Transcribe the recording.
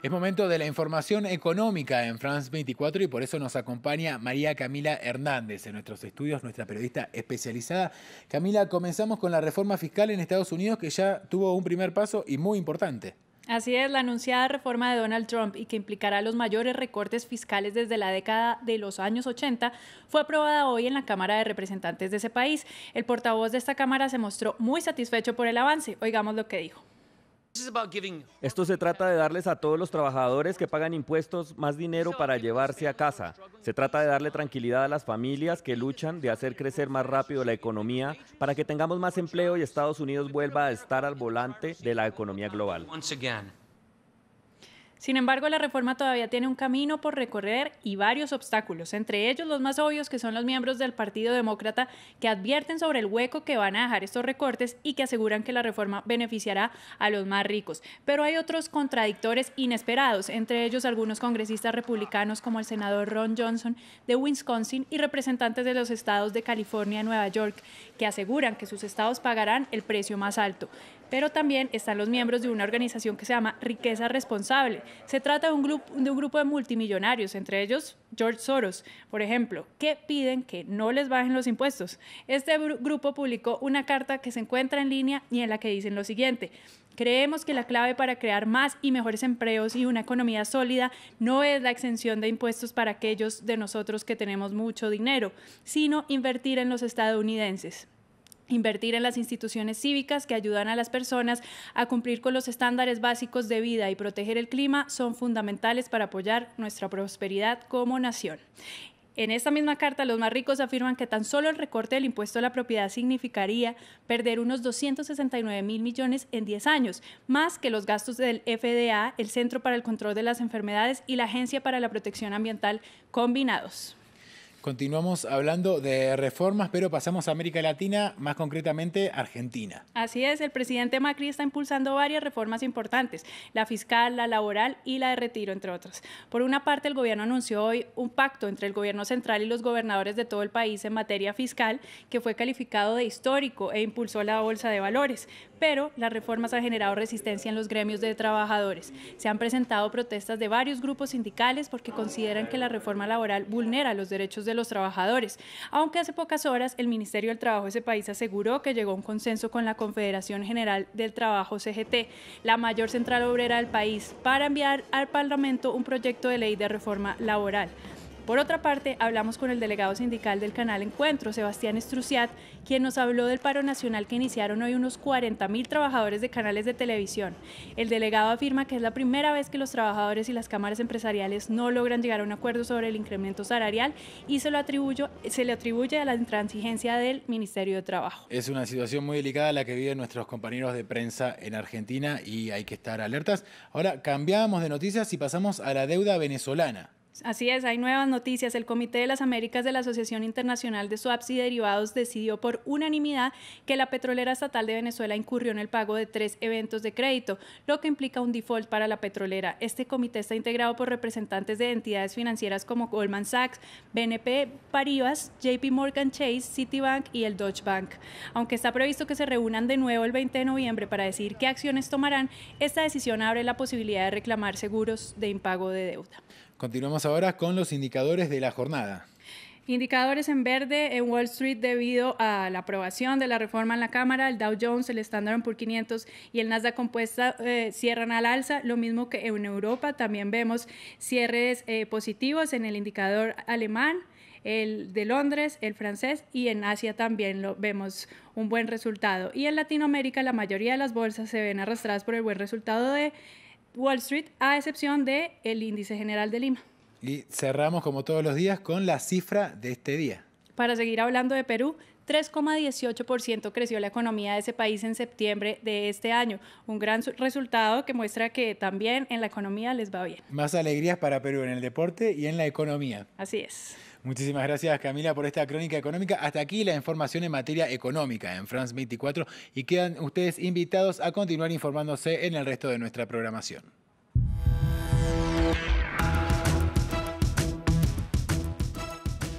Es momento de la información económica en France 24 y por eso nos acompaña María Camila Hernández en nuestros estudios, nuestra periodista especializada. Camila, comenzamos con la reforma fiscal en Estados Unidos que ya tuvo un primer paso y muy importante. Así es, la anunciada reforma de Donald Trump y que implicará los mayores recortes fiscales desde la década de los años 80 fue aprobada hoy en la Cámara de Representantes de ese país. El portavoz de esta Cámara se mostró muy satisfecho por el avance. Oigamos lo que dijo. Esto se trata de darles a todos los trabajadores que pagan impuestos más dinero para llevarse a casa. Se trata de darle tranquilidad a las familias que luchan de hacer crecer más rápido la economía para que tengamos más empleo y Estados Unidos vuelva a estar al volante de la economía global. Sin embargo, la reforma todavía tiene un camino por recorrer y varios obstáculos, entre ellos los más obvios que son los miembros del Partido Demócrata que advierten sobre el hueco que van a dejar estos recortes y que aseguran que la reforma beneficiará a los más ricos. Pero hay otros contradictores inesperados, entre ellos algunos congresistas republicanos como el senador Ron Johnson de Wisconsin y representantes de los estados de California y Nueva York, que aseguran que sus estados pagarán el precio más alto. Pero también están los miembros de una organización que se llama Riqueza Responsable. Se trata de un grupo de multimillonarios, entre ellos George Soros, por ejemplo, que piden que no les bajen los impuestos. Este grupo publicó una carta que se encuentra en línea y en la que dicen lo siguiente: creemos que la clave para crear más y mejores empleos y una economía sólida no es la exención de impuestos para aquellos de nosotros que tenemos mucho dinero, sino invertir en los estadounidenses. Invertir en las instituciones cívicas que ayudan a las personas a cumplir con los estándares básicos de vida y proteger el clima son fundamentales para apoyar nuestra prosperidad como nación. En esta misma carta, los más ricos afirman que tan solo el recorte del impuesto a la propiedad significaría perder unos 269.000 millones en 10 años, más que los gastos del FDA, el Centro para el Control de las Enfermedades y la Agencia para la Protección Ambiental combinados. Continuamos hablando de reformas, pero pasamos a América Latina, más concretamente Argentina. Así es, el presidente Macri está impulsando varias reformas importantes, la fiscal, la laboral y la de retiro, entre otras. Por una parte, el gobierno anunció hoy un pacto entre el gobierno central y los gobernadores de todo el país en materia fiscal, que fue calificado de histórico e impulsó la bolsa de valores. Pero las reformas han generado resistencia en los gremios de trabajadores. Se han presentado protestas de varios grupos sindicales porque consideran que la reforma laboral vulnera los derechos de los trabajadores, aunque hace pocas horas el Ministerio del Trabajo de ese país aseguró que llegó a un consenso con la Confederación General del Trabajo CGT, la mayor central obrera del país, para enviar al Parlamento un proyecto de ley de reforma laboral. Por otra parte, hablamos con el delegado sindical del canal Encuentro, Sebastián Estruciat, quien nos habló del paro nacional que iniciaron hoy unos 40.000 trabajadores de canales de televisión. El delegado afirma que es la primera vez que los trabajadores y las cámaras empresariales no logran llegar a un acuerdo sobre el incremento salarial y se le atribuye a la intransigencia del Ministerio de Trabajo. Es una situación muy delicada la que viven nuestros compañeros de prensa en Argentina y hay que estar alertas. Ahora cambiamos de noticias y pasamos a la deuda venezolana. Así es, hay nuevas noticias. El Comité de las Américas de la Asociación Internacional de Swaps y Derivados decidió por unanimidad que la petrolera estatal de Venezuela incurrió en el pago de 3 eventos de crédito, lo que implica un default para la petrolera. Este comité está integrado por representantes de entidades financieras como Goldman Sachs, BNP Paribas, JP Morgan Chase, Citibank y el Deutsche Bank. Aunque está previsto que se reúnan de nuevo el 20 de noviembre para decidir qué acciones tomarán, esta decisión abre la posibilidad de reclamar seguros de impago de deuda. Continuamos ahora con los indicadores de la jornada. Indicadores en verde en Wall Street debido a la aprobación de la reforma en la Cámara. El Dow Jones, el Standard & Poor's 500 y el Nasdaq Compuesta cierran al alza, lo mismo que en Europa. También vemos cierres positivos en el indicador alemán, el de Londres, el francés, y en Asia también vemos un buen resultado. Y en Latinoamérica la mayoría de las bolsas se ven arrastradas por el buen resultado de Wall Street, a excepción del índice general de Lima. Y cerramos como todos los días con la cifra de este día. Para seguir hablando de Perú, 3,18% creció la economía de ese país en septiembre de este año. Un gran resultado que muestra que también en la economía les va bien. Más alegrías para Perú en el deporte y en la economía. Así es. Muchísimas gracias, Camila, por esta crónica económica. Hasta aquí la información en materia económica en France 24 y quedan ustedes invitados a continuar informándose en el resto de nuestra programación.